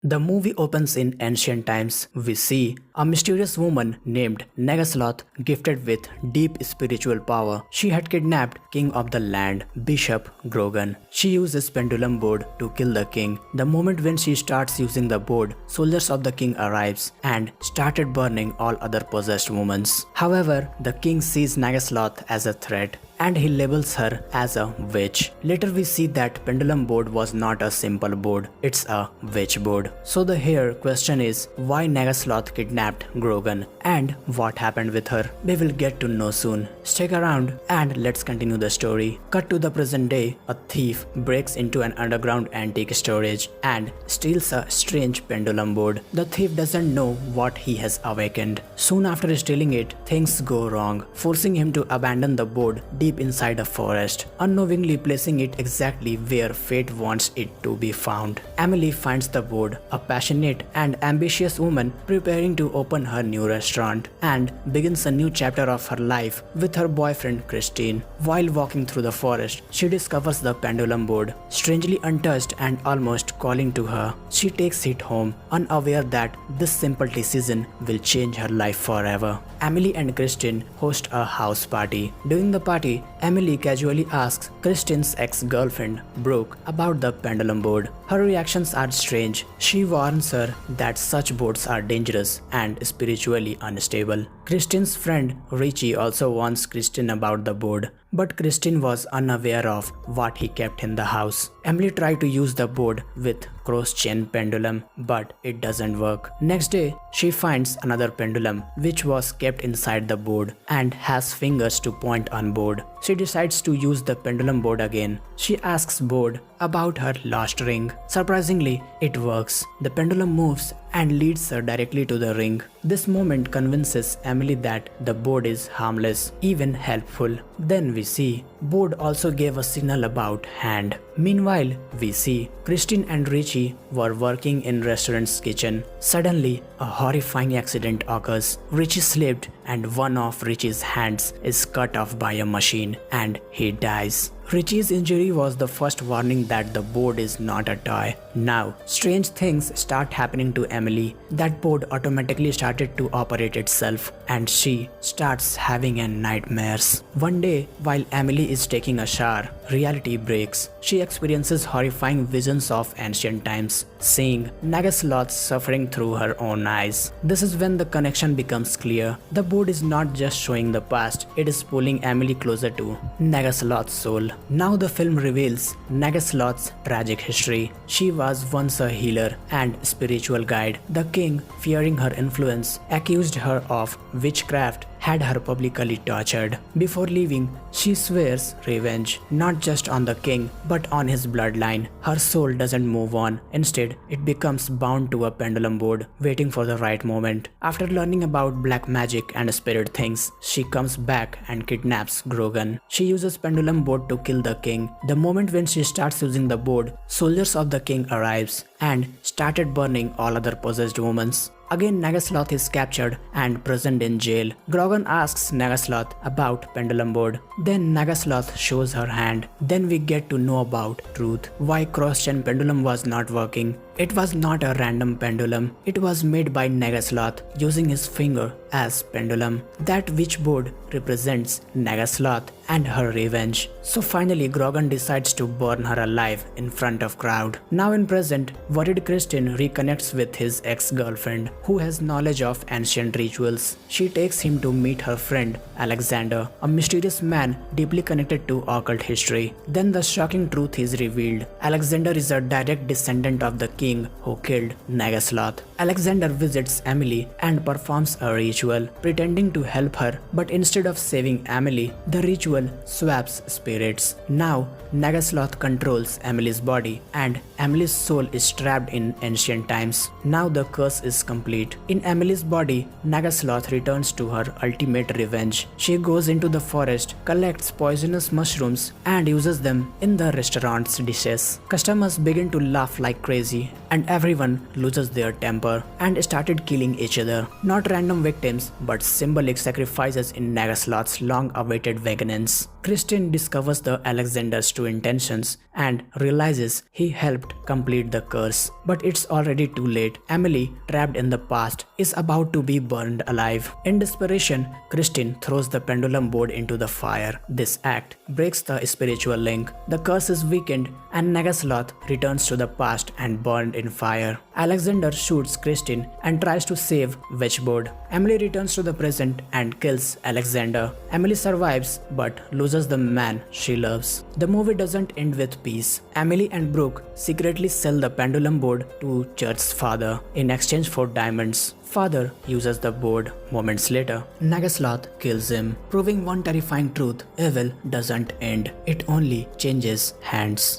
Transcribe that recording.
The movie opens in ancient times. We see a mysterious woman named Nagasloth gifted with deep spiritual power. She had kidnapped king of the land, Bishop Grogan. She uses pendulum board to kill the king. The moment when she starts using the board, soldiers of the king arrives and started burning all other possessed women. However, the king sees Nagasloth as a threat and he labels her as a witch. Later we see that pendulum board was not a simple board, it's a witch board. So the here question is, why Nagasloth kidnapped Grogan and what happened with her? We will get to know soon. Stick around and let's continue the story. Cut to the present day, a thief breaks into an underground antique storage and steals a strange pendulum board. The thief doesn't know what he has awakened. Soon after stealing it, things go wrong, forcing him to abandon the board deep inside a forest, unknowingly placing it exactly where fate wants it to be found. Emily finds the board, a passionate and ambitious woman preparing to open her new restaurant, and begins a new chapter of her life with her boyfriend Christine. While walking through the forest, she discovers the pendulum board, strangely untouched and almost calling to her. She takes it home, unaware that this simple decision will change her life forever. Emily and Christine host a house party. During the party, Emily casually asks Christine's ex-girlfriend, Brooke, about the pendulum board. Her reactions are strange. She warns her that such boards are dangerous and spiritually unstable. Christine's friend, Richie, also warns Christine about the board, but Christine was unaware of what he kept in the house. Emily tried to use the board with cross-chain pendulum, but it doesn't work. Next day, she finds another pendulum which was kept inside the board and has fingers to point on board. She decides to use the pendulum board again. She asks board about her lost ring. Surprisingly, it works. The pendulum moves and leads her directly to the ring. This moment convinces Emily that the board is harmless, even helpful. Then we see board also gave a signal about hand. Meanwhile, we see Christine and Richie were working in restaurant's kitchen. Suddenly, a horrifying accident occurs. Richie slipped and one of Richie's hands is cut off by a machine and he dies. Richie's injury was the first warning that the board is not a toy. Now, strange things start happening to Emily. That board automatically started to operate itself and she starts having nightmares. One day, while Emily is taking a shower, reality breaks. She experiences horrifying visions of ancient times, seeing Nagasloth suffering through her own eyes. This is when the connection becomes clear. The board is not just showing the past, it is pulling Emily closer to Nagasloth's soul. Now the film reveals Nagasloth's tragic history. She was once a healer and spiritual guide. The king, fearing her influence, accused her of witchcraft, had her publicly tortured. Before leaving, she swears revenge, not just on the king, but on his bloodline. Her soul doesn't move on. Instead, it becomes bound to a pendulum board, waiting for the right moment. After learning about black magic and spirit things, she comes back and kidnaps Grogan. She uses pendulum board to kill the king. The moment when she starts using the board, soldiers of the king arrives and started burning all other possessed women. Again, Nagasloth is captured and present in jail. Grogan asks Nagasloth about pendulum board. Then Nagasloth shows her hand. Then we get to know about truth. Why cross-chain pendulum was not working. It was not a random pendulum. It was made by Nagasloth using his finger as pendulum. That witchboard represents Nagasloth and her revenge. So finally Grogan decides to burn her alive in front of crowd. Now in present, worried Christian reconnects with his ex-girlfriend who has knowledge of ancient rituals. She takes him to meet her friend Alexander, a mysterious man deeply connected to occult history. Then the shocking truth is revealed. Alexander is a direct descendant of the king who killed Nagasloth. Alexander visits Emily and performs a ritual pretending to help her, but instead of saving Emily, the ritual swaps spirits. Now Nagasloth controls Emily's body and Emily's soul is trapped in ancient times. Now the curse is complete. In Emily's body, Nagasloth returns to her ultimate revenge. She goes into the forest, collects poisonous mushrooms and uses them in the restaurant's dishes. Customers begin to laugh like crazy and everyone loses their temper. over and started killing each other. Not random victims, but symbolic sacrifices in Nagasloth's long-awaited vengeance. Christine discovers the Alexander's true intentions and realizes he helped complete the curse. But it's already too late. Emily, trapped in the past, is about to be burned alive. In desperation, Christine throws the pendulum board into the fire. This act breaks the spiritual link. The curse is weakened and Nagasloth returns to the past and burned in fire. Alexander shoots Christine and tries to save Witchboard. Emily returns to the present and kills Alexander. Emily survives but loses the man she loves. The movie doesn't end with peace. Emily and Brooke secretly sell the pendulum board to Church's father in exchange for diamonds. Father uses the board. Moments later, Nagasloth kills him, proving one terrifying truth: evil doesn't end, it only changes hands.